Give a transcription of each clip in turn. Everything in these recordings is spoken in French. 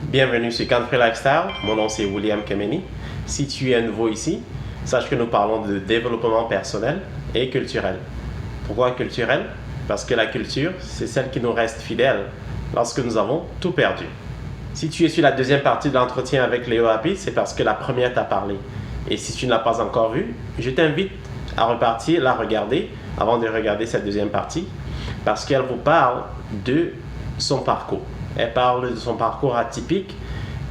Bienvenue sur Country Lifestyle. Mon nom c'est William Kemeni. Si tu es nouveau ici, sache que nous parlons de développement personnel et culturel. Pourquoi culturel? Parce que la culture, c'est celle qui nous reste fidèle lorsque nous avons tout perdu. Si tu es sur la deuxième partie de l'entretien avec Léo Happy, c'est parce que la première t'a parlé. Et si tu ne l'as pas encore vue, je t'invite à repartir la regarder avant de regarder cette deuxième partie parce qu'elle vous parle de son parcours. Elle parle de son parcours atypique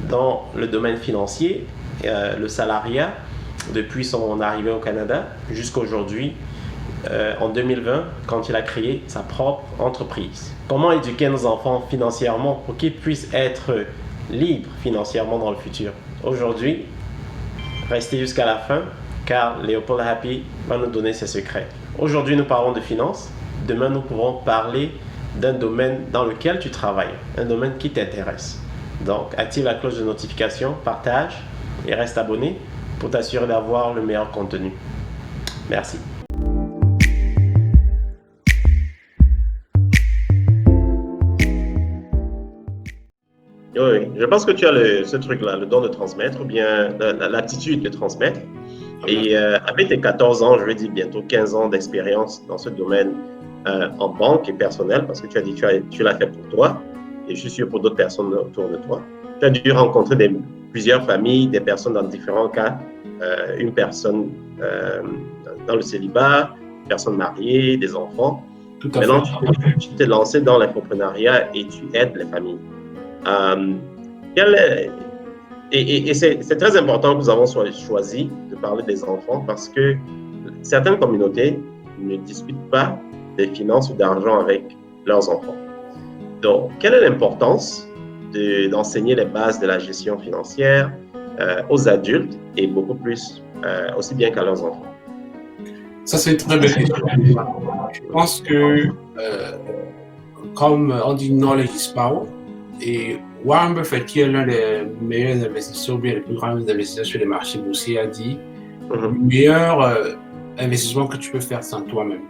dans le domaine financier, le salariat, depuis son arrivée au Canada jusqu'à aujourd'hui, en 2020, quand il a créé sa propre entreprise. Comment éduquer nos enfants financièrement pour qu'ils puissent être libres financièrement dans le futur? Aujourd'hui, restez jusqu'à la fin, car Léopold Happy va nous donner ses secrets. Aujourd'hui, nous parlons de finances. Demain, nous pourrons parler d'un domaine dans lequel tu travailles, un domaine qui t'intéresse. Donc, active la cloche de notification, partage et reste abonné pour t'assurer d'avoir le meilleur contenu. Merci. Oui, je pense que tu as ce truc-là, le don de transmettre ou bien l'attitude de transmettre. Et avec tes 14 ans, je vais dire bientôt 15 ans d'expérience dans ce domaine en banque et personnel, parce que tu as dit que tu l'as fait pour toi, et je suis sûr pour d'autres personnes autour de toi. Tu as dû rencontrer plusieurs familles, des personnes dans différents cas, une personne dans le célibat, une personne mariée, des enfants. Tout à Maintenant, fait. tu t'es lancé dans l'entrepreneuriat et tu aides les familles. Et c'est très important que nous avons choisi de parler des enfants parce que certaines communautés ne discutent pas des finances ou d'argent avec leurs enfants. Donc, quelle est l'importance d'enseigner les bases de la gestion financière aux adultes et beaucoup plus, aussi bien qu'à leurs enfants? Ça, c'est une très belle question. Je pense que, comme on dit, knowledge is power. Et Warren Buffett, qui est l'un des meilleurs investisseurs, ou bien les plus grands investisseurs sur les marchés boursiers, a dit le meilleur investissement que tu peux faire, c'est en toi-même.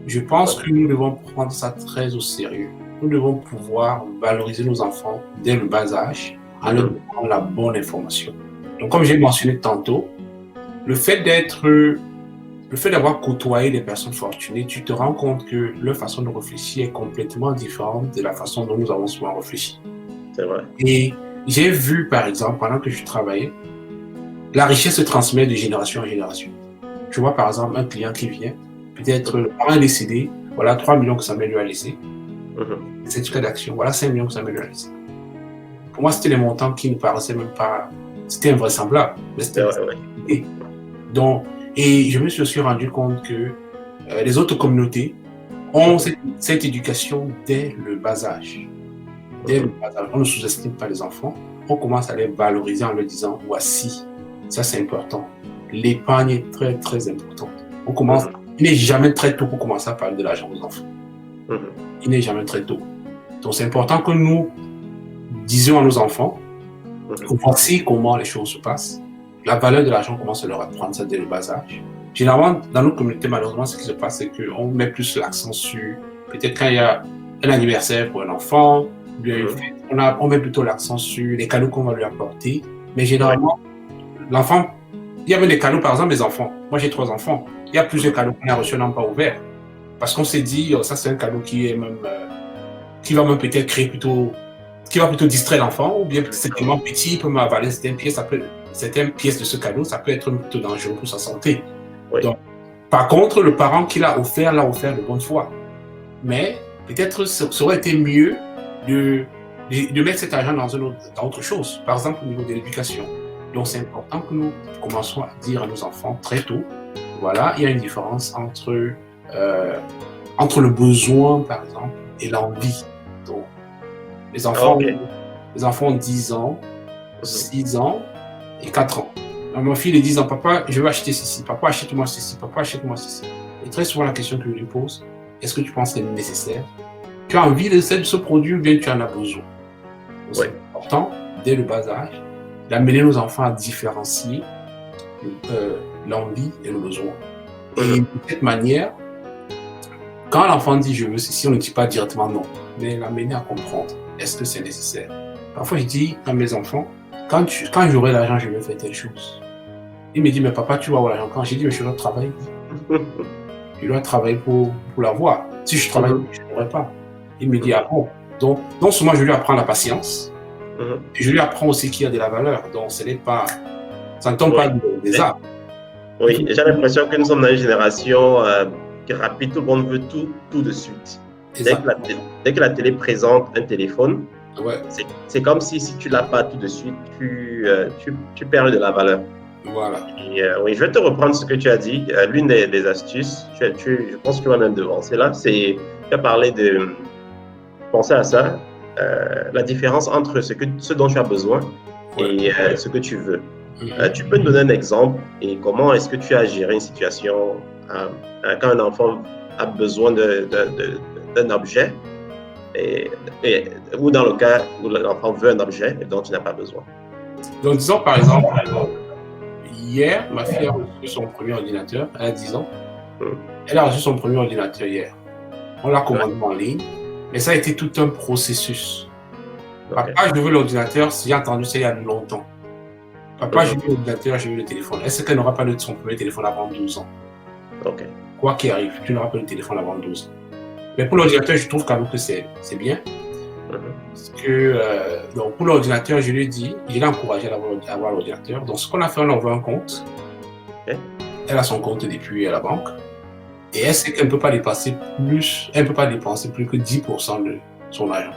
Je pense que nous devons prendre ça très au sérieux. Nous devons pouvoir valoriser nos enfants dès le bas âge en leur donnant la bonne information. Donc, comme j'ai mentionné tantôt, le fait d'avoir côtoyé des personnes fortunées, tu te rends compte que leur façon de réfléchir est complètement différente de la façon dont nous avons souvent réfléchi. C'est vrai. Et j'ai vu, par exemple, pendant que je travaillais, la richesse se transmet de génération en génération. Je vois, par exemple, un client qui vient, peut-être le parent est décédé, voilà 3 millions que sa mère lui a laissé. Certificat d'action, voilà 5 millions que sa mère lui a laissé. Pour moi, c'était des montants qui ne paraissaient même pas... C'était invraisemblable. Mais c'était Donc, et je me suis aussi rendu compte que les autres communautés ont cette éducation dès le bas âge. Dès le bas âge, on ne sous-estime pas les enfants. On commence à les valoriser en leur disant, voici, ça c'est important. L'épargne est très, très importante. On commence, il n'est jamais très tôt pour commencer à parler de l'argent aux enfants. Il n'est jamais très tôt. Donc c'est important que nous disions à nos enfants, voici comment les choses se passent. La valeur de l'argent, on commence à leur apprendre ça dès le bas âge. Généralement, dans nos communautés, malheureusement, ce qui se passe, c'est qu'on met plus l'accent sur, peut-être quand il y a un anniversaire pour un enfant, on met plutôt l'accent sur les cadeaux qu'on va lui apporter. Mais généralement, l'enfant, il y a même des cadeaux, par exemple, les enfants. Moi, j'ai 3 enfants. Il y a plusieurs cadeaux qu'on a reçus, non pas ouverts. Parce qu'on s'est dit, ça, c'est un cadeau qui est même, qui va même peut-être créer plutôt, qui va plutôt distraire l'enfant, ou bien c'est tellement petit, il peut m'avaler certaines pièces de ce cadeau, ça peut être plutôt dangereux pour sa santé. Donc, par contre, le parent qui l'a offert de bonne foi. Mais peut-être ça aurait été mieux de mettre cet argent dans autre chose, par exemple au niveau de l'éducation. Donc, c'est important que nous commençons à dire à nos enfants très tôt, voilà, il y a une différence entre le besoin, par exemple, et l'envie. Donc, les enfants ont 10 ans, 6 ans et 4 ans. Alors, mon fils, il 10 ans, papa, je veux acheter ceci, papa, achète-moi ceci, papa, achète-moi ceci. Et très souvent, la question que je lui pose, est-ce que tu penses que c'est nécessaire? Tu as envie de ce produit ou bien tu en as besoin? C'est important, dès le bas âge, d'amener nos enfants à différencier l'envie et le besoin. Et de cette manière, quand l'enfant dit je veux ceci, on ne dit pas directement non, mais l'amener à comprendre, est-ce que c'est nécessaire? Parfois, je dis à mes enfants, quand j'aurai l'argent, je vais faire telle chose. Il me dit, mais papa, tu vas avoir l'argent quand? J'ai dit, mais je dois travailler. Je dois travailler pour l'avoir. Si je travaille, je n'aurai pas. Il me dit, ah bon. Donc, non seulement je lui apprends la patience, je lui apprends aussi qu'il y a de la valeur. Donc, ça ne tombe pas des arbres. Oui, j'ai l'impression que nous sommes dans une génération qui est rapide, tout le monde veut tout de suite. Dès que la télé présente un téléphone, ouais. C'est comme si tu ne l'as pas tout de suite, tu perds de la valeur. Voilà. Et, oui, je vais te reprendre ce que tu as dit. L'une des astuces, je pense que tu vas même devancer là, tu as parlé de penser à ça, la différence entre ce dont tu as besoin et ce que tu veux. Tu peux nous donner un exemple et comment est-ce que tu as géré une situation quand un enfant a besoin d'un objet ou dans le cas où l'enfant veut un objet dont tu n'as pas besoin. Donc, disons par exemple, hier, ma fille a reçu son premier ordinateur, elle a 10 ans. Elle a reçu son premier ordinateur hier. On l'a commandé en ligne, mais ça a été tout un processus. Papa, je veux l'ordinateur, j'ai entendu ça il y a longtemps. Papa, je veux l'ordinateur, je veux le téléphone. Est-ce qu'elle n'aura pas son premier téléphone avant 12 ans? Quoi qu'il arrive, tu n'auras pas le téléphone avant 12 ans. Mais pour l'ordinateur, je trouve quand même que c'est bien. Parce que donc pour l'ordinateur, je lui ai dit, je l'ai encouragé à avoir l'ordinateur. Donc ce qu'on a fait, on a ouvert un compte. Elle a son compte depuis la banque. Et elle sait qu'elle ne peut pas dépenser plus, plus que 10% de son argent.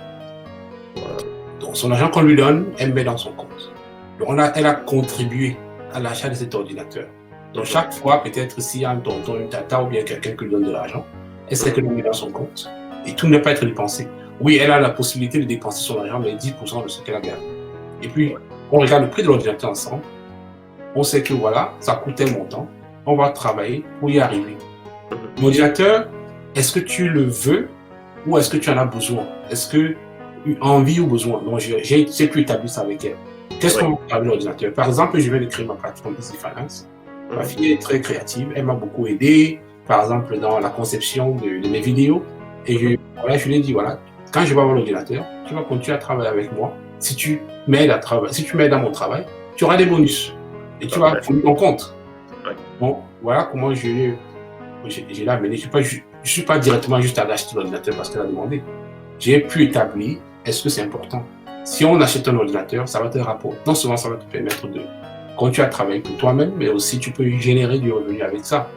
Donc son argent qu'on lui donne, elle met dans son compte. Donc elle a contribué à l'achat de cet ordinateur. Donc chaque fois, peut-être s'il y a un tonton, une tata ou bien quelqu'un qui lui donne de l'argent, elle sait qu'elle le met dans son compte. Et tout ne peut pas être dépensé. Oui, elle a la possibilité de dépenser son argent, mais 10% de ce qu'elle a gagné. Et puis, on regarde le prix de l'ordinateur ensemble. On sait que voilà, ça coûte tel montant. On va travailler pour y arriver. L'ordinateur, est-ce que tu le veux ou est-ce que tu en as besoin? Est-ce que envie ou besoin? Donc, j'ai pu établir ça avec elle. Qu'est-ce qu'on va faire avec l'ordinateur? Par exemple, je vais créer ma plateforme Easy Finance. Ma fille est très créative. Elle m'a beaucoup aidé, par exemple, dans la conception de mes vidéos. Et je lui ai dit, voilà, quand je vais avoir l'ordinateur, tu vas continuer à travailler avec moi. Si tu m'aides dans mon travail, tu auras des bonus. Et tu vas fournir ton compte. Bon, voilà comment je l'ai amené. Je ne suis pas directement juste allé acheter l'ordinateur parce qu'elle a demandé. J'ai pu établir, est-ce que c'est important? Si on achète un ordinateur, ça va te rapporter. Non seulement ça va te permettre de continuer à travailler pour toi-même, mais aussi tu peux générer du revenu avec ça.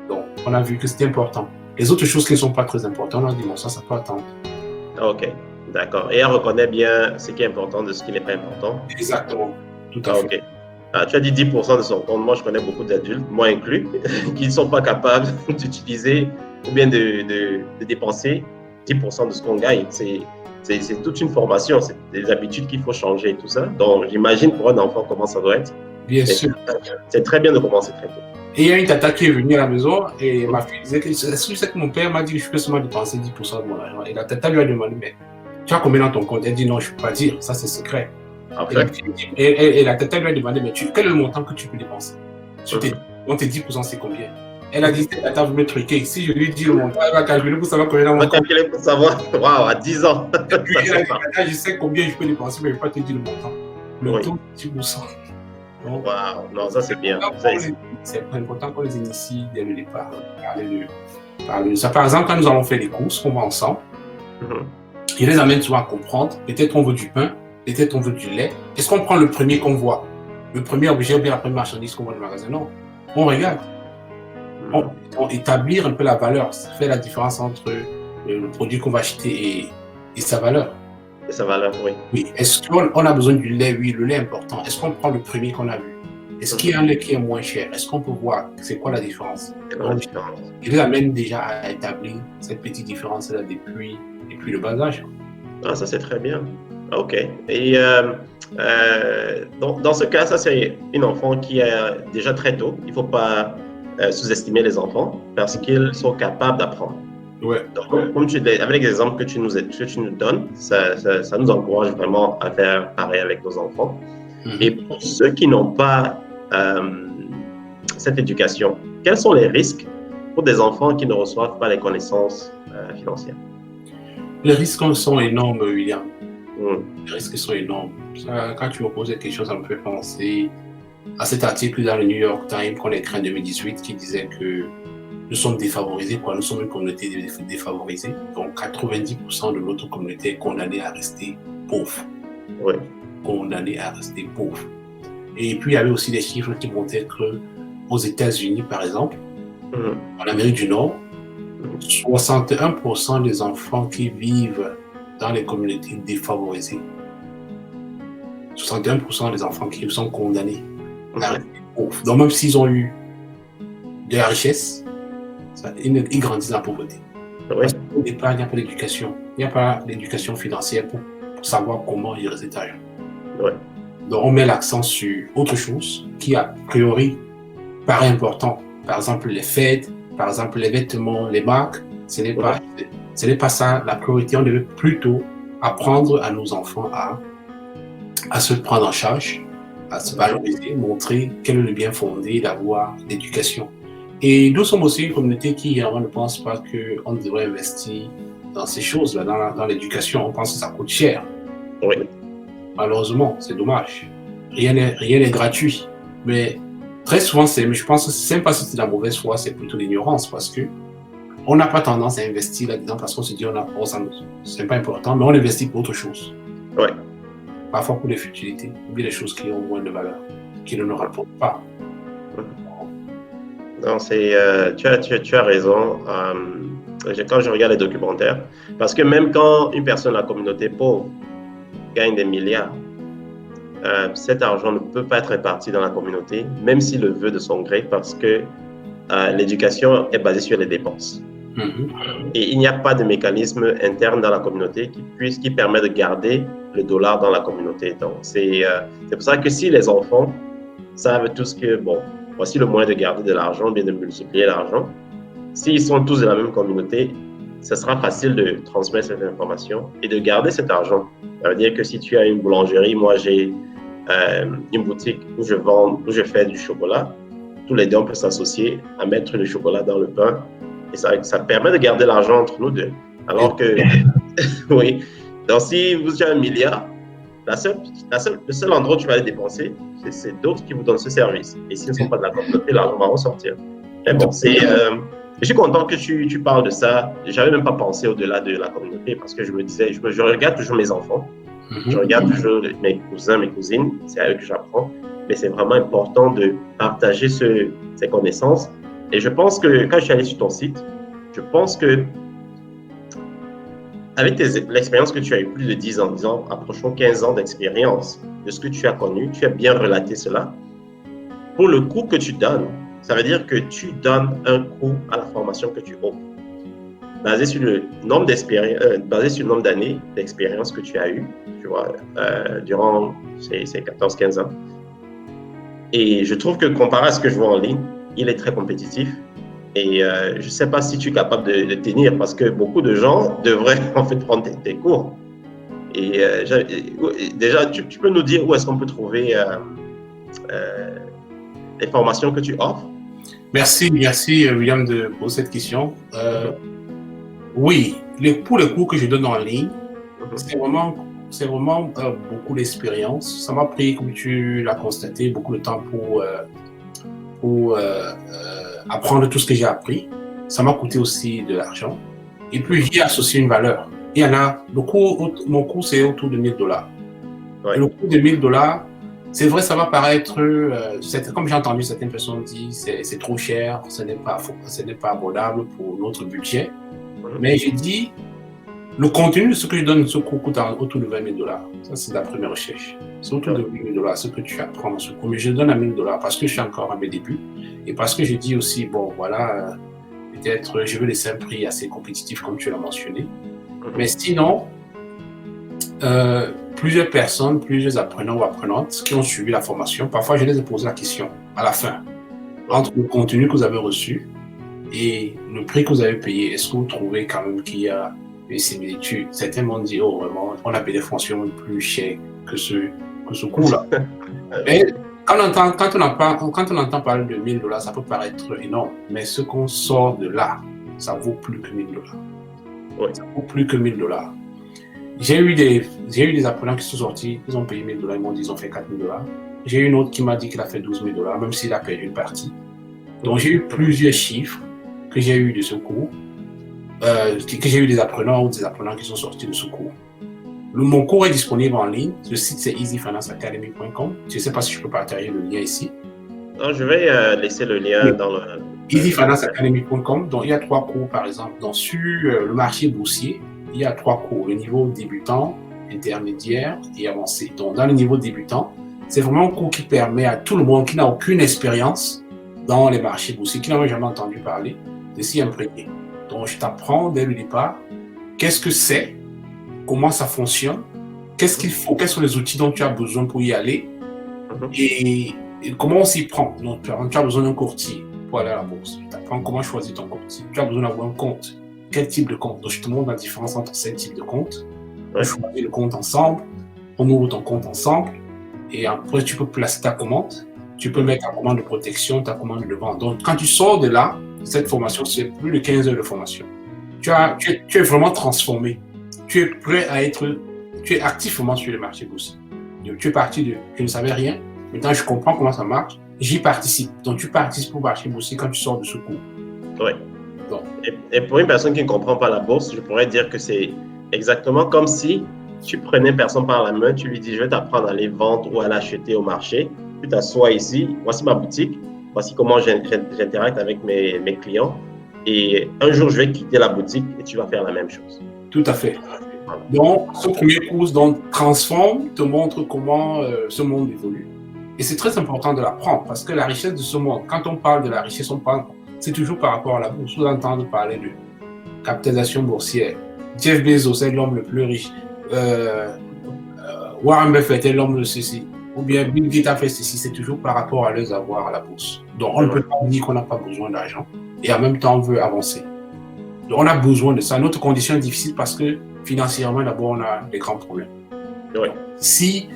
Donc, on a vu que c'était important. Les autres choses qui ne sont pas très importantes, on a dit, bon, ça peut attendre. Ok, d'accord. Et elle reconnaît bien ce qui est important de ce qui n'est pas important. Exactement, tout à fait. Ok. Tu as dit 10% de son compte. Moi, je connais beaucoup d'adultes, moi inclus, qui ne sont pas capables d'utiliser ou bien de dépenser 10% de ce qu'on gagne. C'est toute une formation, c'est des habitudes qu'il faut changer et tout ça. Donc, j'imagine pour un enfant comment ça doit être. Bien sûr. C'est très bien de commencer très tôt. Et il y a une tata qui est venue à la maison et ma fille disait que est-ce que tu sais que mon père m'a dit que je peux seulement dépenser 10% de mon argent. Et la tata lui a demandé, mais tu as combien dans ton compte? Elle dit non, je ne peux pas dire, ça c'est secret. Et la tata lui a demandé, mais quel est le montant que tu peux dépenser? Donc tes 10% c'est combien? Elle a dit, cette tata veut me truquer. Si je lui dis le montant, elle va calculer pour savoir combien dans mon compte. Elle va calculer pour savoir, waouh, à 10 ans. Et puis elle a dit, tata, je sais combien je peux dépenser, mais je ne vais pas te dire le montant. Le taux, 10%. Donc, waouh, non, ça c'est bien. C'est important qu'on les initie dès le départ. Parler de ça. Par exemple, quand nous allons faire les courses, on va ensemble, je les amène souvent à comprendre. Peut-être on veut du pain, peut-être on veut du lait. Est-ce qu'on prend le premier qu'on voit? Le premier objet ou bien la première marchandise qu'on voit dans le magasin? Non. On regarde. On établir un peu la valeur, ça fait la différence entre le produit qu'on va acheter et sa valeur. Et sa valeur, oui. Oui. Est-ce qu'on a besoin du lait? Oui, le lait est important. Est-ce qu'on prend le premier qu'on a vu? Est-ce qu'il y a un lait qui est moins cher? Est-ce qu'on peut voir c'est quoi la différence? Je les amène déjà à établir cette petite différence-là depuis le bas âge. Ah, ça c'est très bien. Ok. Et dans ce cas, ça c'est une enfant qui est déjà très tôt. Il ne faut pas sous-estimer les enfants parce qu'ils sont capables d'apprendre. Ouais. Donc, avec les exemples que tu nous donnes, ça nous encourage vraiment à faire pareil avec nos enfants. Et pour ceux qui n'ont pas cette éducation, quels sont les risques pour des enfants qui ne reçoivent pas les connaissances financières? Les risques sont énormes, William. Les risques sont énormes. Ça, quand tu me poses quelque chose, ça me fait penser à cet article dans le New York Times qu'on a écrit en 2018 qui disait que nous sommes défavorisés, quoi. Nous sommes une communauté défavorisée. Donc 90% de notre communauté est condamnée à rester pauvre. Oui. Condamnée à rester pauvre. Et puis il y avait aussi des chiffres qui montraient qu'aux États-Unis, par exemple, en Amérique du Nord, 61% des enfants qui vivent dans les communautés défavorisées, 61% des enfants qui sont condamnés à rester pauvres. Donc même s'ils ont eu de la richesse, ils grandissent dans la pauvreté. Oui. Parce qu'au départ, il n'y a pas d'éducation. Il n'y a pas d'éducation financière pour savoir comment gérer cet argent. Oui. Donc on met l'accent sur autre chose qui a priori paraît important. Par exemple les fêtes, par exemple les vêtements, les marques, ce n'est pas ça la priorité. On devait plutôt apprendre à nos enfants à se prendre en charge, à se valoriser, montrer quel est le bien fondé d'avoir l'éducation. Et nous sommes aussi une communauté qui ne pense pas qu'on devrait investir dans ces choses-là, dans l'éducation. On pense que ça coûte cher. Oui. Malheureusement, c'est dommage. Rien n'est gratuit. Mais très souvent, je pense que c'est même pas si c'est de la mauvaise foi, c'est plutôt l'ignorance parce que on n'a pas tendance à investir là-dedans parce qu'on se dit c'est pas important, mais on investit pour autre chose. Oui. Parfois pour des futilités, ou bien des choses qui ont moins de valeur, qui ne nous rapportent pas. Non, tu as raison. Quand je regarde les documentaires, parce que même quand une personne de la communauté pauvre gagne des milliards, cet argent ne peut pas être réparti dans la communauté, même s'il le veut de son gré, parce que l'éducation est basée sur les dépenses. Et il n'y a pas de mécanisme interne dans la communauté qui permet de garder le dollar dans la communauté. Donc, c'est pour ça que si les enfants savent tous que, bon, voici le moyen de garder de l'argent, bien de multiplier l'argent, s'ils sont tous de la même communauté, ce sera facile de transmettre cette information et de garder cet argent. Ça veut dire que si tu as une boulangerie, moi j'ai une boutique où je fais du chocolat, tous les deux on peut s'associer à mettre le chocolat dans le pain et ça permet de garder l'argent entre nous deux. Alors que, oui, donc si vous avez 1 milliard, le seul endroit où tu vas les dépenser, c'est d'autres qui vous donnent ce service. Et s'ils ne sont pas de la communauté, l'argent va ressortir. Mais bon, je suis content que tu parles de ça. Je n'avais même pas pensé au-delà de la communauté parce que je me disais, je regarde toujours mes enfants, je regarde toujours mes cousins, mes cousines, c'est à eux que j'apprends. Mais c'est vraiment important de partager ces connaissances. Et je pense que quand je suis allé sur ton site, je pense que avec l'expérience que tu as eu, plus de 10 ans, approchons 15 ans d'expérience de ce que tu as connu, tu as bien relaté cela. Pour le coût que tu donnes, ça veut dire que tu donnes un coût à la formation que tu offres, basé sur le nombre d'années d'expérience que tu as eu, tu vois, durant ces 14-15 ans. Et je trouve que comparé à ce que je vois en ligne, il est très compétitif. Et je ne sais pas si tu es capable de tenir parce que beaucoup de gens devraient en fait prendre tes cours. Et déjà, tu peux nous dire où est-ce qu'on peut trouver les formations que tu offres? Merci William de poser cette question. Oui, pour les cours que je donne en ligne, c'est vraiment beaucoup d'expérience. Ça m'a pris, comme tu l'as constaté, beaucoup de temps pour apprendre tout ce que j'ai appris. Ça m'a coûté aussi de l'argent. Et puis, j'y ai associé une valeur. Il y en a, mon coût, c'est autour de $1000. Ouais. Et le coût de $1000, c'est vrai, ça va paraître, comme j'ai entendu certaines personnes dire, c'est trop cher, ce n'est pas abordable pour notre budget. Mais j'ai dit, le contenu de ce que je donne, ce coût coûte autour de $20 000. Ça, c'est la première recherche. C'est autour de $20 000, ce que tu apprends dans ce cours. Mais je donne à $1000 parce que je suis encore à mes débuts. Et parce que je dis aussi, bon, voilà, peut-être je veux laisser un prix assez compétitif, comme tu l'as mentionné. Mais sinon, plusieurs personnes, plusieurs apprenants ou apprenantes qui ont suivi la formation, parfois je les ai posé la question à la fin, entre le contenu que vous avez reçu et le prix que vous avez payé, est-ce que vous trouvez quand même qu'il y a des similitudes? Certains m'ont dit, oh vraiment, on a payé des formations plus chères que ce coût-là. Mais quand on entend parler de $1000, ça peut paraître énorme, mais ce qu'on sort de là, ça vaut plus que $1000. Ouais. Ça vaut plus que $1000. J'ai eu des apprenants qui sont sortis, ils ont payé 1 000 $, ils m'ont dit ils ont fait 4 000 $. J'ai eu une autre qui m'a dit qu'il a fait 12 000 $, même s'il a perdu une partie. Donc j'ai eu plusieurs chiffres que j'ai eu de ce cours, que j'ai eu des apprenants ou des apprenants qui sont sortis de ce cours. Mon cours est disponible en ligne. Le site, c'est easyfinanceacademy.com. Je ne sais pas si je peux partager le lien ici. Non, je vais laisser le lien dans le... easyfinanceacademy.com. Donc, il y a 3 cours, par exemple. Donc, sur le marché boursier, il y a 3 cours. Le niveau débutant, intermédiaire et avancé. Donc, dans le niveau débutant, c'est vraiment un cours qui permet à tout le monde qui n'a aucune expérience dans les marchés boursiers, qui n'a jamais entendu parler, de s'y imprégner. Donc, je t'apprends dès le départ qu'est-ce que c'est, comment ça fonctionne, qu'est-ce qu'il faut, quels sont les outils dont tu as besoin pour y aller et comment on s'y prend. Donc, tu as besoin d'un courtier pour aller à la bourse. Je t'apprends comment choisir ton courtier. Tu as besoin d'avoir un compte. Quel type de compte? Donc, je te montre la différence entre ces types de comptes. On choisit le compte ensemble, on ouvre ton compte ensemble et après, tu peux placer ta commande. Tu peux mettre ta commande de protection, ta commande de vente. Donc, quand tu sors de là, cette formation, c'est plus de 15 heures de formation. Tu es vraiment transformé. Tu es prêt à tu es activement sur le marché boursier. Tu es parti de, je ne savais rien, maintenant je comprends comment ça marche, j'y participe. Donc tu participes au marché boursier quand tu sors de ce cours. Oui. Et pour une personne qui ne comprend pas la bourse, je pourrais dire que c'est exactement comme si tu prenais une personne par la main, tu lui dis je vais t'apprendre à aller vendre ou à l'acheter au marché, tu t'assois ici, voici ma boutique, voici comment j'interacte avec mes clients et un jour je vais quitter la boutique et tu vas faire la même chose. Tout à fait. Donc, ce premier cours transforme, te montre comment ce monde évolue. Et c'est très important de l'apprendre parce que la richesse de ce monde, quand on parle de la richesse, c'est toujours par rapport à la bourse. Vous entendez parler de capitalisation boursière. Jeff Bezos est l'homme le plus riche. Warren Buffett est l'homme de ceci. Ou bien Bill Gates a fait ceci. C'est toujours par rapport à leurs avoirs à la bourse. Donc, on ne peut pas dire qu'on n'a pas besoin d'argent et en même temps, on veut avancer. Donc, on a besoin de ça. Notre condition est difficile parce que financièrement, d'abord, on a des grands problèmes. Oui. Si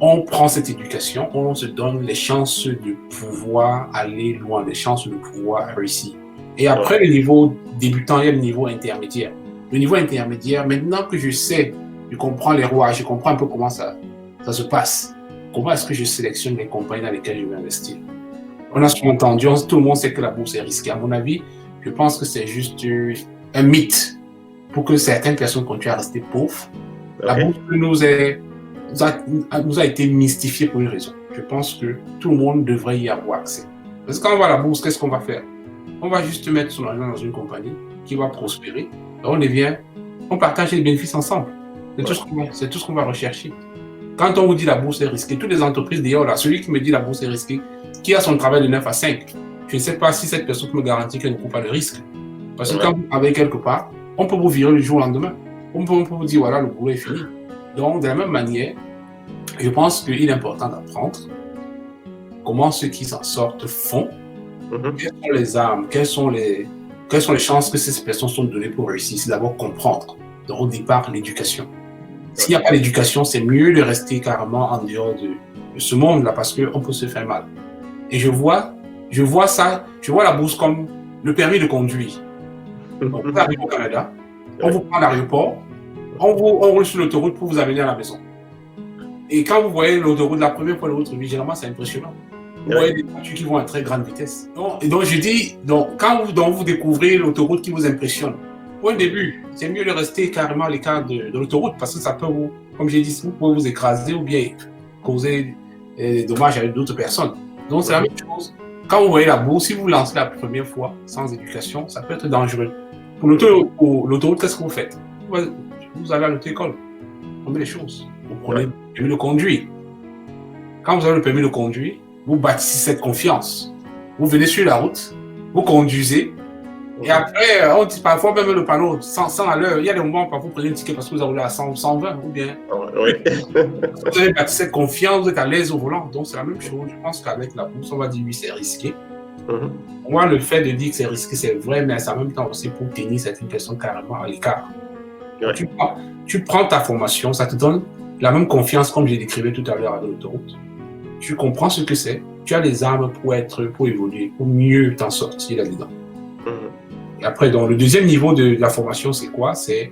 on prend cette éducation, on se donne les chances de pouvoir aller loin, les chances de pouvoir réussir. Et après le niveau débutant, il y a le niveau intermédiaire. Le niveau intermédiaire, maintenant que je sais, je comprends les rouages, je comprends un peu comment ça se passe. Comment est-ce que je sélectionne les compagnies dans lesquelles je vais investir? On a souvent entendu, tout le monde sait que la bourse est risquée. À mon avis, je pense que c'est juste un mythe pour que certaines personnes continuent à rester pauvres. La bourse nous a été mystifiée pour une raison. Je pense que tout le monde devrait y avoir accès. Parce que quand on va à la bourse, qu'est-ce qu'on va faire? On va juste mettre son argent dans une compagnie qui va prospérer. Et on partage les bénéfices ensemble. C'est tout ce qu'on va rechercher. Quand on vous dit la bourse est risquée, toutes les entreprises d'ailleurs, là, celui qui me dit la bourse est risquée, qui a son travail de 9 à 5, je ne sais pas si cette personne me garantit qu'elle ne court pas de risque. Parce que quand vous travaillez quelque part, on peut vous virer le jour au lendemain. On peut vous dire, voilà, le boulot est fini. Donc, de la même manière, je pense qu'il est important d'apprendre comment ceux qui s'en sortent font, quelles sont les armes, quelles sont les chances que ces personnes sont données pour réussir. C'est d'abord comprendre. Donc, au départ, l'éducation. S'il n'y a pas d'éducation, c'est mieux de rester carrément en dehors de ce monde-là parce qu'on peut se faire mal. Et je vois la bourse comme le permis de conduire. Donc, vous arrivez au Canada, on vous prend à l'aéroport, on roule sur l'autoroute pour vous amener à la maison. Et quand vous voyez l'autoroute la première fois de votre vie, généralement, c'est impressionnant. Vous voyez des voitures qui vont à très grande vitesse. Donc je dis, quand vous découvrez l'autoroute qui vous impressionne, au début, c'est mieux de rester carrément à l'écart de l'autoroute parce que ça peut vous, comme j'ai dit, vous pouvez vous écraser ou bien causer des dommages à d'autres personnes. Donc c'est la même chose. Quand vous voyez la bourse, si vous lancez la première fois sans éducation, ça peut être dangereux. Pour l'autoroute, qu'est-ce que vous faites? Vous allez à l'auto-école. Vous prenez les choses. Vous prenez le permis de conduire. Quand vous avez le permis de conduire, vous bâtissez cette confiance. Vous venez sur la route, vous conduisez, et après, on dit parfois même le panneau 100 à l'heure. Il y a des moments où vous prenez le ticket parce que vous avez roulé à 100, 120 ou bien. Vous avez bâti cette confiance, vous êtes à l'aise au volant. Donc c'est la même chose. Je pense qu'avec la bourse, on va dire oui, c'est risqué. Moi, le fait de dire que c'est risqué, c'est vrai, mais en même temps aussi pour tenir certaines personnes carrément à l'écart. Tu prends ta formation, ça te donne la même confiance comme j'ai décrivé tout à l'heure à l'autoroute. Tu comprends ce que c'est, tu as les armes pour évoluer, pour mieux t'en sortir là-dedans. Et après, donc, le deuxième niveau de la formation, c'est quoi? C'est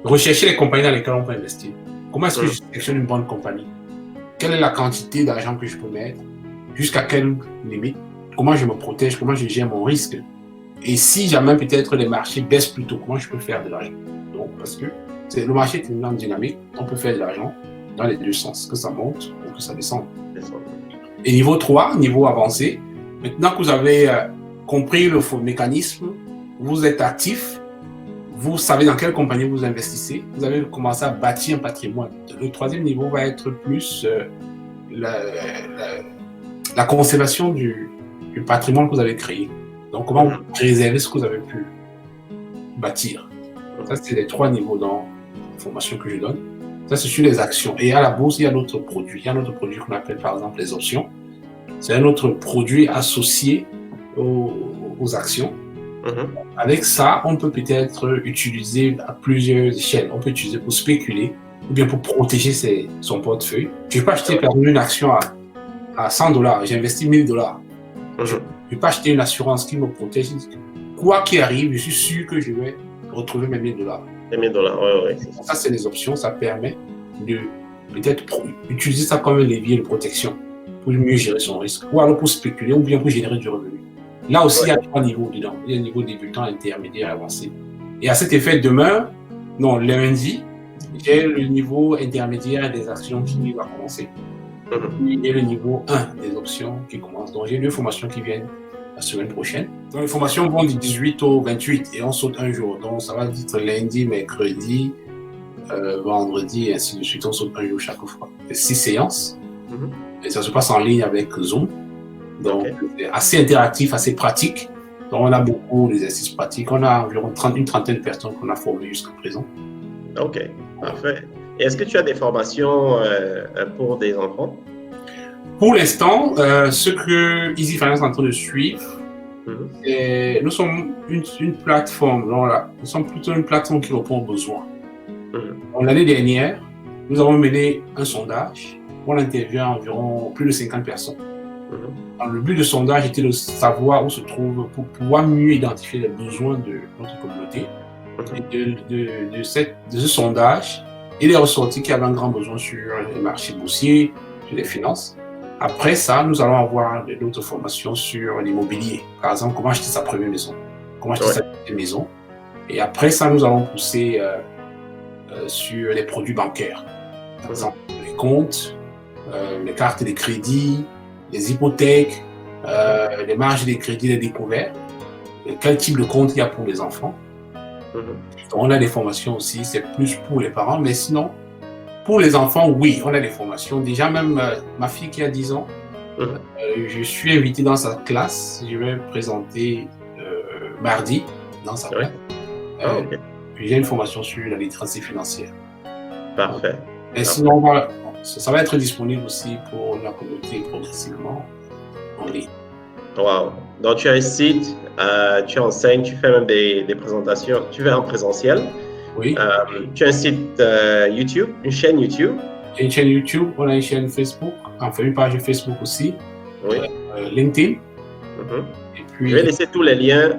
rechercher les compagnies dans lesquelles on peut investir. Comment est-ce que Mhm. je sélectionne une bonne compagnie? Quelle est la quantité d'argent que je peux mettre? Jusqu'à quelle limite? Comment je me protège? Comment je gère mon risque? Et si jamais peut-être les marchés baissent plus tôt, comment je peux faire de l'argent? Donc, parce que le marché est une grande dynamique, on peut faire de l'argent dans les deux sens, que ça monte ou que ça descende. C'est ça. Et niveau 3, niveau avancé, maintenant que vous avez compris le mécanisme, vous êtes actif, vous savez dans quelle compagnie vous investissez, vous avez commencé à bâtir un patrimoine. Le troisième niveau va être plus la conservation du patrimoine que vous avez créé. Donc, comment vous préservez ce que vous avez pu bâtir. Ça, c'est les 3 niveaux dans la formation que je donne. Ça, c'est sur les actions. Et à la bourse, il y a d'autres produits. Il y a un autre produit qu'on appelle, par exemple, les options. C'est un autre produit associé aux actions. Avec ça, on peut peut-être utiliser à plusieurs échelles. On peut utiliser pour spéculer ou bien pour protéger son portefeuille. Je ne vais pas acheter par exemple une action à $100. J'ai investi $1000. Je ne vais pas acheter une assurance qui me protège. Quoi qu'il arrive, je suis sûr que je vais retrouver mes $1000. Les $1000, ouais. Ça, c'est les options. Ça permet de peut-être utiliser ça comme un levier de protection pour mieux gérer son risque. Ou alors pour spéculer ou bien pour générer du revenu. Là aussi, il y a 3 niveaux dedans. Il y a un niveau débutant, intermédiaire et avancé. Et à cet effet, lundi, j'ai le niveau intermédiaire des actions qui va commencer. Il y a le niveau 1 des options qui commence. Donc, j'ai 2 formations qui viennent la semaine prochaine. Donc, les formations vont du 18 au 28 et on saute un jour. Donc, ça va être lundi, mercredi, vendredi et ainsi de suite. On saute un jour chaque fois. C'est 6 séances. Et ça se passe en ligne avec Zoom. Donc, c'est assez interactif, assez pratique. Donc, on a beaucoup d'exercices pratiques. On a environ une trentaine de personnes qu'on a formées jusqu'à présent. Ok, parfait. Et est-ce que tu as des formations pour des enfants? Pour l'instant, ce que Easy Finance est en train de suivre, nous sommes une plateforme. Nous sommes plutôt une plateforme qui répond aux besoins. L'année dernière, nous avons mené un sondage. On a interviewé environ plus de 50 personnes. Alors, le but du sondage était de savoir où se trouve pour pouvoir mieux identifier les besoins de notre communauté. Et de ce sondage, il est ressorti qu'il y avait un grand besoin sur les marchés boursiers, sur les finances. Après ça, nous allons avoir d'autres formations sur l'immobilier. Par exemple, comment acheter sa première maison, comment acheter sa deuxième maison. Et après ça, nous allons pousser sur les produits bancaires. Par exemple, les comptes, les cartes de crédit, les hypothèques, les marges de crédit, les découvertes, quel type de compte il y a pour les enfants. Donc, on a des formations aussi, c'est plus pour les parents, mais sinon, pour les enfants, oui, on a des formations. Déjà, même ma fille qui a 10 ans, je suis invité dans sa classe, je vais présenter mardi dans sa classe. J'ai une formation sur la littératie financière. Parfait. Et sinon, ça va être disponible aussi pour la communauté progressivement en ligne. Wow. Donc, tu as un site, tu enseignes, tu fais même des présentations, tu fais en présentiel. Oui. Tu as un site YouTube, une chaîne YouTube. Une chaîne YouTube, on a une chaîne Facebook, enfin une page Facebook aussi. Oui. LinkedIn. Et puis, je vais laisser tous les liens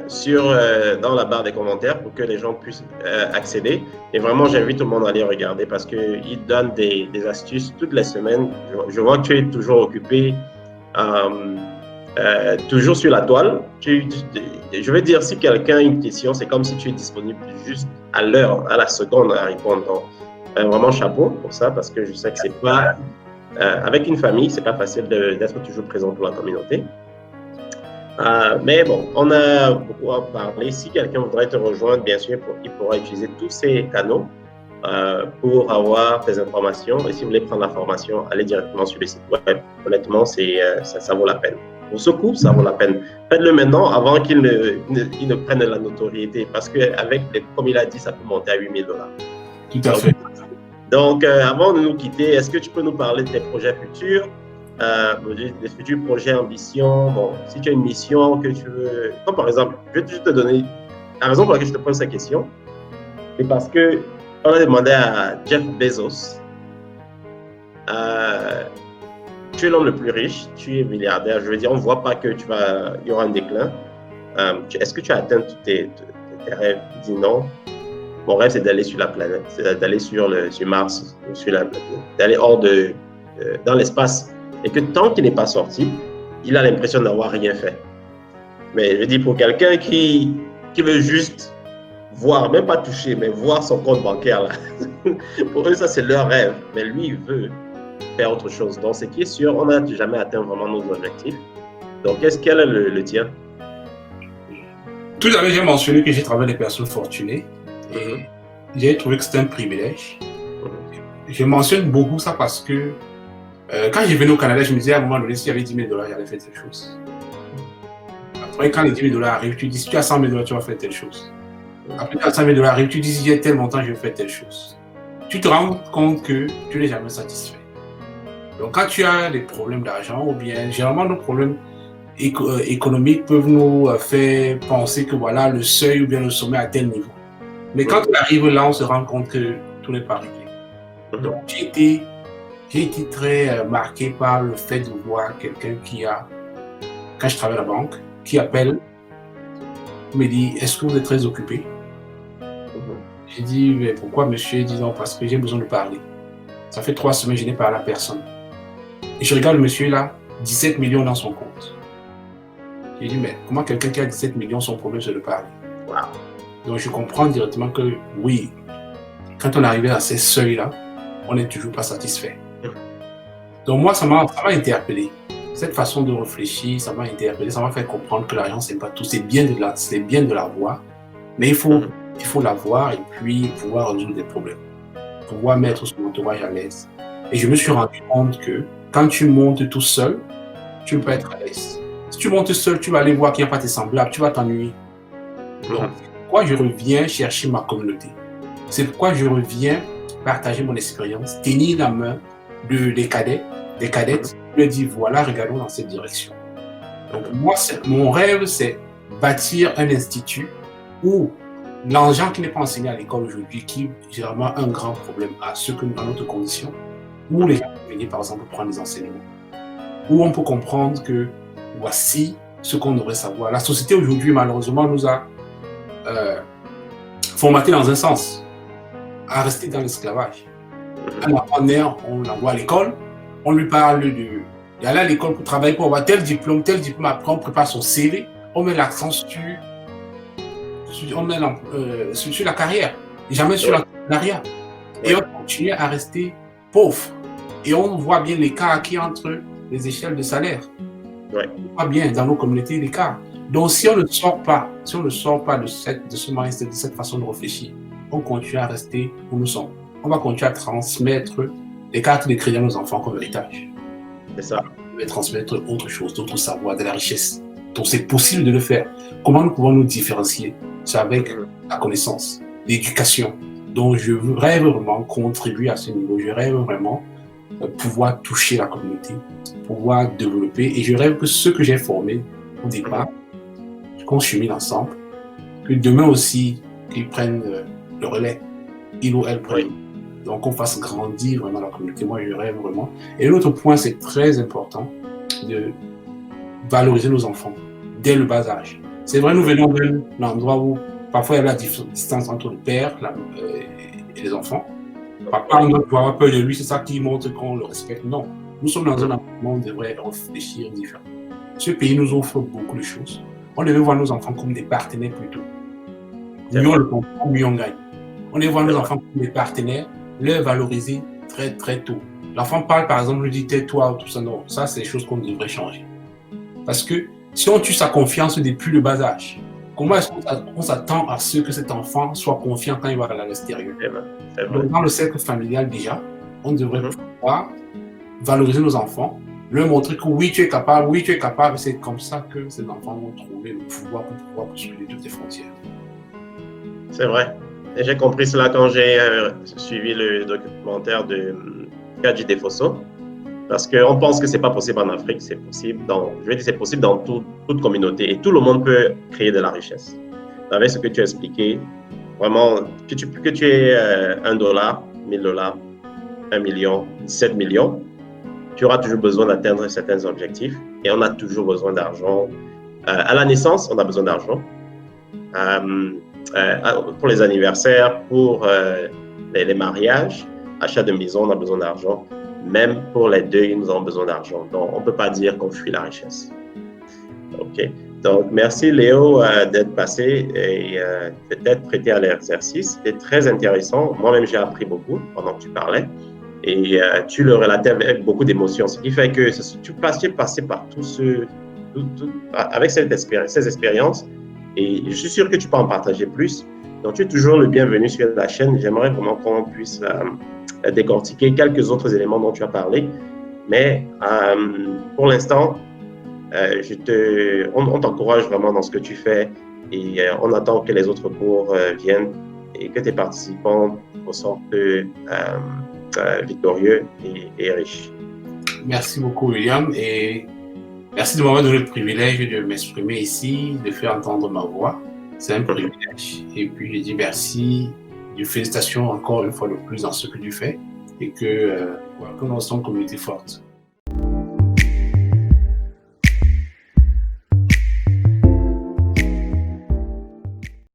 dans la barre des commentaires pour que les gens puissent accéder. Et vraiment, j'invite tout le monde à aller regarder parce qu'il donne des astuces toutes les semaines. Je vois que tu es toujours occupé. Toujours sur la toile. Je vais dire, si quelqu'un a une question, c'est comme si tu es disponible juste à l'heure, à la seconde à répondre. Donc, vraiment chapeau pour ça, parce que je sais que c'est pas, avec une famille, c'est pas facile d'être toujours présent pour la communauté. Mais bon, on a beaucoup à parler. Si quelqu'un voudrait te rejoindre, bien sûr, il pourra utiliser tous ces canaux pour avoir des informations. Et si vous voulez prendre la formation, allez directement sur le site web. Honnêtement, ça vaut la peine. Pour ce coup, ça vaut la peine. Faites-le maintenant avant qu'il ne prenne la notoriété parce qu'avec, comme il a dit, ça peut monter à $8,000. Tout à fait. Donc, avant de nous quitter, est-ce que tu peux nous parler de tes projets futurs, des futurs projets, ambitions? Bon, si tu as une mission que tu veux, comme par exemple, je vais juste te donner la raison pour laquelle je te pose cette question, c'est parce que on a demandé à Jeff Bezos. Tu es l'homme le plus riche, tu es milliardaire. Je veux dire, on ne voit pas que il y aura un déclin. Est-ce que tu as atteint tous tes rêves? Il dit non. Mon rêve, c'est d'aller sur la planète, c'est d'aller sur Mars, d'aller dans l'espace. Et que tant qu'il n'est pas sorti, il a l'impression d'avoir rien fait. Mais je dis, pour quelqu'un qui veut juste voir, même pas toucher, mais voir son compte bancaire, là, pour eux, ça, c'est leur rêve. Mais lui, il veut faire autre chose. Donc, ce qui est sûr, on n'a jamais atteint vraiment nos objectifs. Donc, quel est le tien? Tout à l'heure, j'ai mentionné que j'ai travaillé avec des personnes fortunées et j'ai trouvé que c'était un privilège. Je mentionne beaucoup ça parce que quand j'ai venu au Canada, je me disais à un moment donné, s'il y avait 10 000 $, j'allais faire telle chose. Après, quand les 10 000 $ arrivent, tu dis, si tu as 100 000 $, tu vas faire telle chose. Après, quand 100 000 $ arrivent, tu dis, si j'ai tel montant, je vais faire telle chose. Tu te rends compte que tu n'es jamais satisfait. Donc, quand tu as des problèmes d'argent, ou bien, généralement, nos problèmes économiques peuvent nous faire penser que voilà, le seuil ou bien le sommet à tel niveau. Mais quand on arrive là, on se rend compte que tout n'est pas réglé. Donc, j'ai été très marqué par le fait de voir quelqu'un quand je travaille à la banque, qui appelle, me dit, est-ce que vous êtes très occupé? J'ai dit, mais pourquoi monsieur? Il dit non, parce que j'ai besoin de parler. Ça fait 3 semaines, je n'ai parlé à personne. Et je regarde le monsieur là, 17 millions dans son compte. J'ai dit, mais comment quelqu'un qui a 17 millions, son problème c'est de parler? Wow. Donc je comprends directement que oui, quand on arrive à ces seuils-là, on n'est toujours pas satisfait. Donc moi, ça m'a interpellé. Cette façon de réfléchir, ça m'a interpellé, ça m'a fait comprendre que l'argent, c'est pas tout. C'est bien de l'avoir, mais il faut l'avoir et puis pouvoir résoudre des problèmes, pouvoir mettre son entourage à l'aise. Et je me suis rendu compte que quand tu montes tout seul, tu ne peux pas être à l'aise. Si tu montes seul, tu vas aller voir qu'il n'y a pas tes semblables, tu vas t'ennuyer. Donc, c'est pourquoi je reviens chercher ma communauté. C'est pourquoi je reviens partager mon expérience, tenir la main des cadettes, leur dire voilà, regardons dans cette direction. Donc, moi, mon rêve, c'est bâtir un institut où l'argent qui n'est pas enseigné à l'école aujourd'hui, qui est généralement un grand problème à ceux que nous dans notre condition, où les gens peuvent venir, par exemple, prendre des enseignements, où on peut comprendre que voici ce qu'on devrait savoir. La société aujourd'hui, malheureusement, nous a formaté dans un sens, à rester dans l'esclavage. Un enfant né, on l'envoie à l'école, on lui parle d'aller à l'école pour travailler, pour avoir tel diplôme, après on prépare son CV, on met l'accent sur la carrière, jamais sur l'entrepreneuriat. Et on continue à rester pauvre. Et on voit bien l'écart qui est entre les échelles de salaire. On voit bien dans nos communautés l'écart. Donc si on ne sort pas de ce mindset, de cette façon de réfléchir, on continue à rester où nous sommes. On va continuer à transmettre les cartes de crédit à nos enfants comme héritage. C'est ça. On va transmettre autre chose, d'autres savoirs, de la richesse. Donc c'est possible de le faire. Comment nous pouvons nous différencier? C'est avec la connaissance, l'éducation. Donc je rêve vraiment contribuer à ce niveau. Je rêve vraiment pouvoir toucher la communauté, pouvoir développer. Et je rêve que ceux que j'ai formés au départ, qu'on chemine ensemble, que demain aussi, qu'ils prennent le relais, ils ou elles prennent. Donc on fasse grandir vraiment la communauté. Moi, je rêve vraiment. Et l'autre point, c'est très important de valoriser nos enfants dès le bas âge. C'est vrai, nous venons d'un endroit où parfois il y a la distance entre le père et les enfants. Papa, on doit avoir peur de lui, c'est ça qui montre qu'on le respecte. Non, nous sommes dans un environnement où on devrait réfléchir différemment. Ce pays nous offre beaucoup de choses. On devait voir nos enfants comme des partenaires plutôt. Mieux on le comprend, mieux on gagne. On devait voir nos enfants comme des partenaires, les valoriser très très tôt. L'enfant parle par exemple, lui dit tais-toi, tout ça. Non, ça c'est des choses qu'on devrait changer. Parce que si on tue sa confiance depuis le bas âge, comment est-ce qu'on s'attend à ce que cet enfant soit confiant quand il va à l'extérieur? Donc dans le cercle familial déjà, on devrait pouvoir valoriser nos enfants, leur montrer que oui tu es capable, c'est comme ça que ces enfants vont trouver le pouvoir pour pouvoir bousculer toutes les frontières. C'est vrai. Et j'ai compris cela quand j'ai suivi le documentaire de Kadji Defosso. Parce qu'on pense que ce n'est pas possible en Afrique, c'est possible c'est possible dans toute communauté et tout le monde peut créer de la richesse. Avec ce que tu as expliqué, vraiment, que tu aies $1, $1 000 $, 1 million, 17 millions, tu auras toujours besoin d'atteindre certains objectifs et on a toujours besoin d'argent. À la naissance, on a besoin d'argent. pour les anniversaires, pour les mariages, achat de maison, on a besoin d'argent. Même pour les deuils, nous avons besoin d'argent. Donc, on ne peut pas dire qu'on fuit la richesse. OK. Donc, merci Léo d'être passé et peut-être prêté à l'exercice. C'était très intéressant. Moi-même, j'ai appris beaucoup pendant que tu parlais. Et tu le relatais avec beaucoup d'émotion, ce qui fait que tu es passé par avec ces expériences. Et je suis sûr que tu peux en partager plus. Donc, tu es toujours le bienvenu sur la chaîne. J'aimerais vraiment qu'on puisse décortiquer quelques autres éléments dont tu as parlé. Mais pour l'instant, on t'encourage vraiment dans ce que tu fais et on attend que les autres cours viennent et que tes participants ressortent victorieux et riches. Merci beaucoup, William, et merci de m'avoir donné le privilège de m'exprimer ici, de faire entendre ma voix. C'est un privilège. Et puis, je dis merci, félicitations encore une fois de plus dans ce que tu fais et que nous sommes une communauté forte.